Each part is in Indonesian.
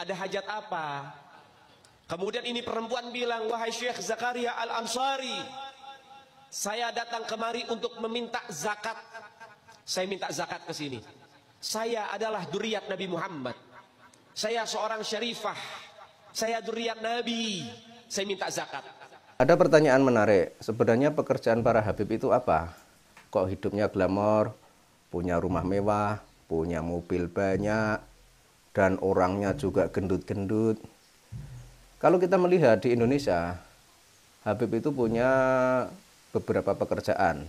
ada hajat apa? Kemudian ini perempuan bilang, wahai Syekh Zakaria Al-Ansari, saya datang kemari untuk meminta zakat. Saya minta zakat ke sini. Saya adalah dzurriyyat Nabi Muhammad. Saya seorang syarifah. Saya dzurriyyat Nabi. Saya minta zakat. Ada pertanyaan menarik. Sebenarnya pekerjaan para habib itu apa? Kok hidupnya glamor, punya rumah mewah, punya mobil banyak, dan orangnya juga gendut-gendut. Kalau kita melihat di Indonesia, habib itu punya beberapa pekerjaan.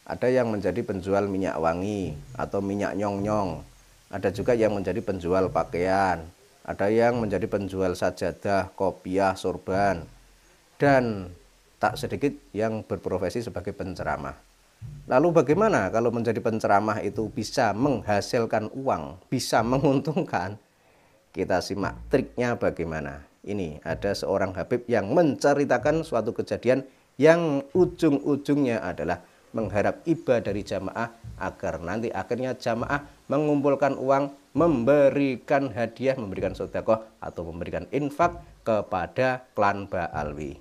Ada yang menjadi penjual minyak wangi atau minyak nyong-nyong. Ada juga yang menjadi penjual pakaian. Ada yang menjadi penjual sajadah, kopiah, sorban. Dan tak sedikit yang berprofesi sebagai penceramah. Lalu bagaimana kalau menjadi penceramah itu bisa menghasilkan uang, bisa menguntungkan? Kita simak triknya bagaimana. Ini ada seorang habib yang menceritakan suatu kejadian yang ujung-ujungnya adalah mengharap iba dari jamaah agar nanti akhirnya jamaah mengumpulkan uang, memberikan hadiah, memberikan sedekah atau memberikan infak kepada klan Ba'alwi.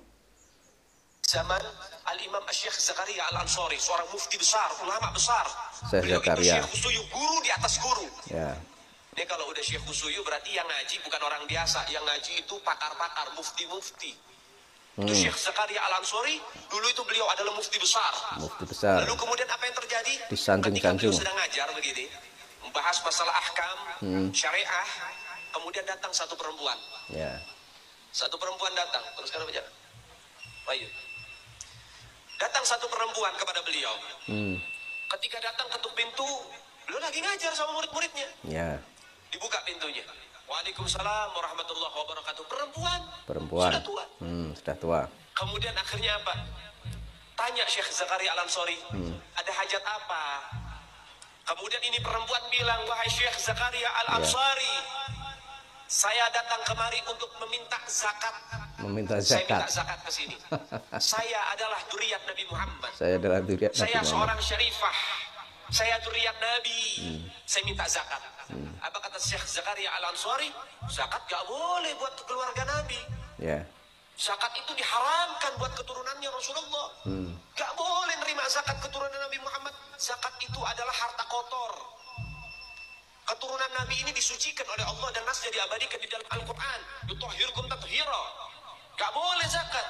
Zaman Al-Imam Syekh Zakaria Al-Ansari, seorang mufti besar, ulama besar. Syekh Zakaria, Syekh Khusuyu, guru di atas guru. ya. Ini kalau udah Syekh Khusuyu berarti yang ngaji bukan orang biasa. Yang ngaji itu pakar-pakar, mufti-mufti. Itu Syekh Zakaria Al-Ansari, dulu itu beliau adalah mufti besar. Mufti besar. Lalu kemudian apa yang terjadi? Disanjung-sanjung. Ketika beliau sedang ngajar begini, membahas masalah ahkam, syariah, kemudian datang satu perempuan. Ya. Satu perempuan datang, teruskan apa aja? Bayu. Datang satu perempuan kepada beliau. Ketika datang ketuk pintu, beliau lagi ngajar sama murid-muridnya. Ya. Dibuka pintunya. Waalaikumsalam warahmatullahi wabarakatuh. Perempuan. Sudah tua. Sudah tua. Kemudian akhirnya apa? Tanya Syekh Zakaria Al-Ansari, ada hajat apa? Kemudian ini perempuan bilang, wahai Syekh Zakaria Al-Ansari, saya datang kemari untuk meminta zakat. Meminta Saya minta zakat. zakat ke sini. Saya adalah dzurriyyat Nabi Muhammad. Saya adalah dzurriyyat Nabi Saya Muhammad. seorang syarifah. Saya dzurriyyat Nabi. Saya minta zakat. Apa kata Syekh Zakaria Al-Ansari? Zakat gak boleh buat keluarga Nabi. Ya. Zakat itu diharamkan buat keturunannya Rasulullah. Gak boleh nerima zakat keturunan Nabi Muhammad. Zakat itu adalah harta kotor. Keturunan Nabi ini disucikan oleh Allah dan nasnya diabadikan di dalam Al-Quran. Yutahhirkum tathira. Gak boleh zakat.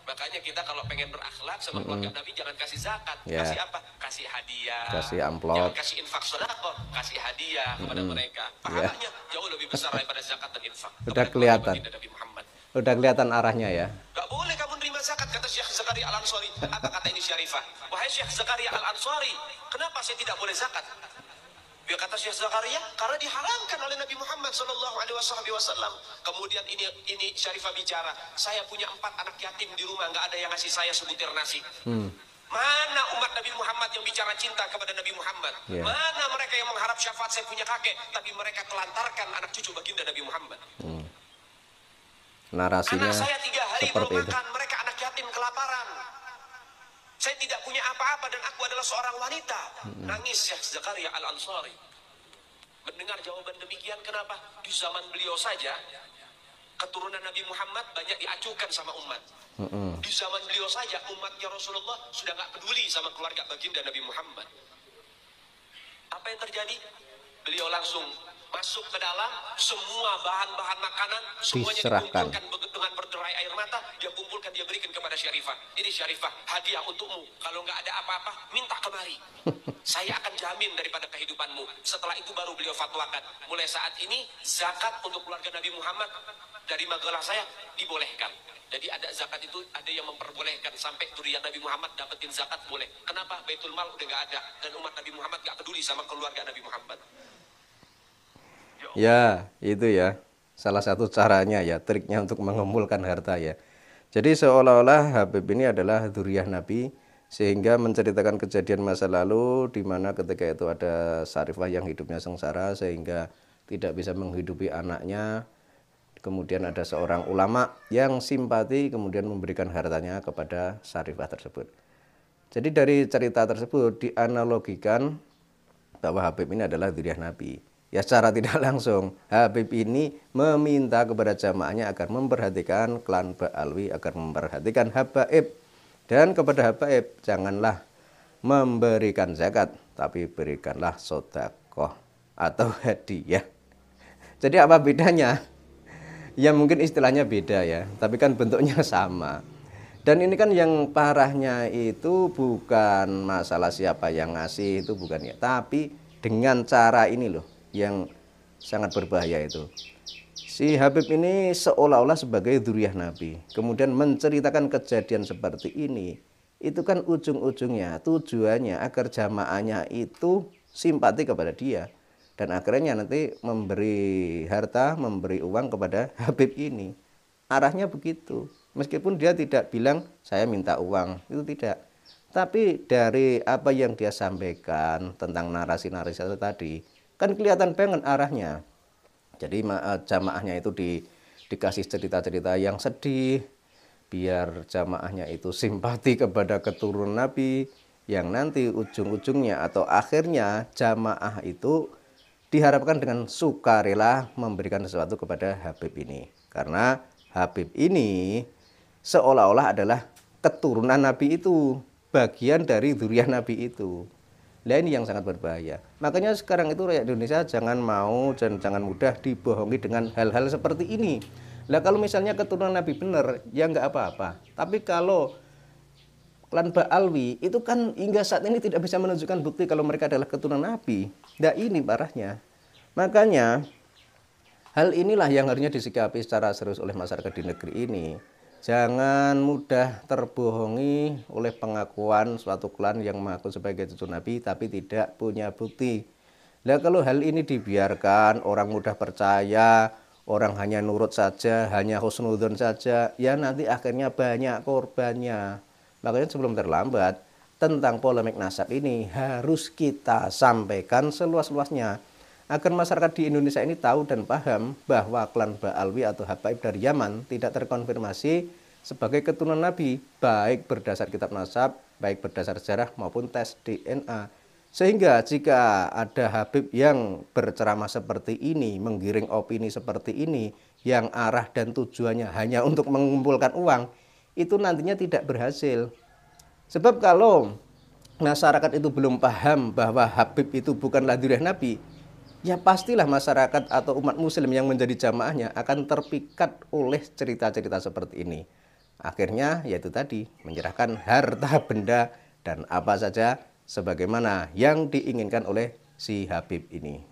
Makanya kita kalau pengen berakhlak sama keluarga Nabi jangan kasih zakat. Ya. Kasih apa? Kasih hadiah. Kasih amplop. Jangan kasih infak sedekah. Kasih hadiah kepada mereka. Pahalanya jauh lebih besar daripada zakat dan infak. Udah Kepada kelihatan. baginda Nabi Muhammad. Udah kelihatan arahnya ya. Gak boleh kamu nerima zakat, kata Syekh Zakaria Al-Ansari. Apa kata ini syarifah? Wahai Syekh Zakaria Al-Ansari, kenapa saya tidak boleh zakat? Dia kata Syekh Zakaria, karena diharamkan oleh Nabi Muhammad SAW. Kemudian ini syarifah bicara, saya punya 4 anak yatim di rumah, nggak ada yang ngasih saya sebutir nasi. Mana umat Nabi Muhammad yang bicara cinta kepada Nabi Muhammad? Yeah. Mana mereka yang mengharap syafaat saya punya kakek, tapi mereka telantarkan anak cucu baginda Nabi Muhammad? Narasinya Anak saya 3 hari seperti belum itu. makan, mereka anak yatim kelaparan. Saya tidak punya apa-apa dan aku adalah seorang wanita. Nangis Syekh Zakaria Al-Ansari. Mendengar jawaban demikian, kenapa? Di zaman beliau saja, keturunan Nabi Muhammad banyak diacuhkan sama umat. Di zaman beliau saja, umatnya Rasulullah sudah nggak peduli sama keluarga baginda Nabi Muhammad. Apa yang terjadi? Beliau langsung masuk ke dalam, semua bahan-bahan makanan semuanya Diserahkan. dikumpulkan dengan berderai air mata, dia kumpulkan, dia berikan kepada syarifah. Ini syarifah, hadiah untukmu. Kalau nggak ada apa-apa, minta kemari. Saya akan jamin daripada kehidupanmu. Setelah itu baru beliau fatwakan, mulai saat ini zakat untuk keluarga Nabi Muhammad dari majalah saya dibolehkan. Jadi ada zakat itu, ada yang memperbolehkan sampai dzurriyyat Nabi Muhammad dapetin zakat boleh. Kenapa? Baitul Mal udah nggak ada dan umat Nabi Muhammad nggak peduli sama keluarga Nabi Muhammad. Ya, itu ya. Salah satu caranya ya, triknya untuk mengumpulkan harta ya. Jadi seolah-olah Habib ini adalah dzurriyyah Nabi, sehingga menceritakan kejadian masa lalu di mana ketika itu ada syarifah yang hidupnya sengsara sehingga tidak bisa menghidupi anaknya. Kemudian ada seorang ulama yang simpati kemudian memberikan hartanya kepada syarifah tersebut. Jadi dari cerita tersebut dianalogikan bahwa Habib ini adalah dzurriyyah Nabi. Ya secara tidak langsung Habib ini meminta kepada jamaahnya agar memperhatikan klan Ba'alwi, agar memperhatikan habaib. Dan kepada habaib janganlah memberikan zakat, tapi berikanlah sedekah atau hadiah. Jadi apa bedanya? Ya mungkin istilahnya beda ya, tapi kan bentuknya sama. Dan ini kan yang parahnya itu bukan masalah siapa yang ngasih, itu bukan ya, tapi dengan cara ini loh yang sangat berbahaya itu. Si Habib ini seolah-olah sebagai dzurriyyah Nabi, kemudian menceritakan kejadian seperti ini. Itu kan ujung-ujungnya tujuannya agar jamaahnya itu simpati kepada dia, dan akhirnya nanti memberi harta, memberi uang kepada Habib ini. Arahnya begitu. Meskipun dia tidak bilang saya minta uang, itu tidak. Tapi dari apa yang dia sampaikan tentang narasi-narasi tadi, kan kelihatan banget arahnya. Jadi jamaahnya itu dikasih cerita-cerita yang sedih, biar jamaahnya itu simpati kepada keturunan Nabi, yang nanti ujung-ujungnya atau akhirnya jamaah itu diharapkan dengan sukarela memberikan sesuatu kepada Habib ini. Karena Habib ini seolah-olah adalah keturunan Nabi itu, bagian dari dzurriyyah Nabi itu. Nah ini yang sangat berbahaya. Makanya sekarang itu rakyat Indonesia jangan mau dan jangan mudah dibohongi dengan hal-hal seperti ini. Lah kalau misalnya keturunan Nabi benar, ya nggak apa-apa. Tapi kalau klan Ba'alwi itu kan hingga saat ini tidak bisa menunjukkan bukti kalau mereka adalah keturunan Nabi. Nah ini parahnya. Makanya hal inilah yang harusnya disikapi secara serius oleh masyarakat di negeri ini. Jangan mudah terbohongi oleh pengakuan suatu klan yang mengaku sebagai cucu Nabi tapi tidak punya bukti. Nah kalau hal ini dibiarkan, orang mudah percaya, orang hanya nurut saja, hanya husnudzon saja, ya nanti akhirnya banyak korbannya. Makanya sebelum terlambat, tentang polemik nasab ini harus kita sampaikan seluas-luasnya, agar masyarakat di Indonesia ini tahu dan paham bahwa klan Ba'alwi atau habaib dari Yaman tidak terkonfirmasi sebagai keturunan Nabi, baik berdasar kitab nasab, baik berdasar sejarah maupun tes DNA. Sehingga jika ada habib yang berceramah seperti ini, menggiring opini seperti ini, yang arah dan tujuannya hanya untuk mengumpulkan uang, itu nantinya tidak berhasil. Sebab kalau masyarakat itu belum paham bahwa habib itu bukanlah dzurriyyah Nabi, ya pastilah masyarakat atau umat muslim yang menjadi jamaahnya akan terpikat oleh cerita-cerita seperti ini. Akhirnya yaitu tadi, menyerahkan harta benda dan apa saja sebagaimana yang diinginkan oleh si Habib ini.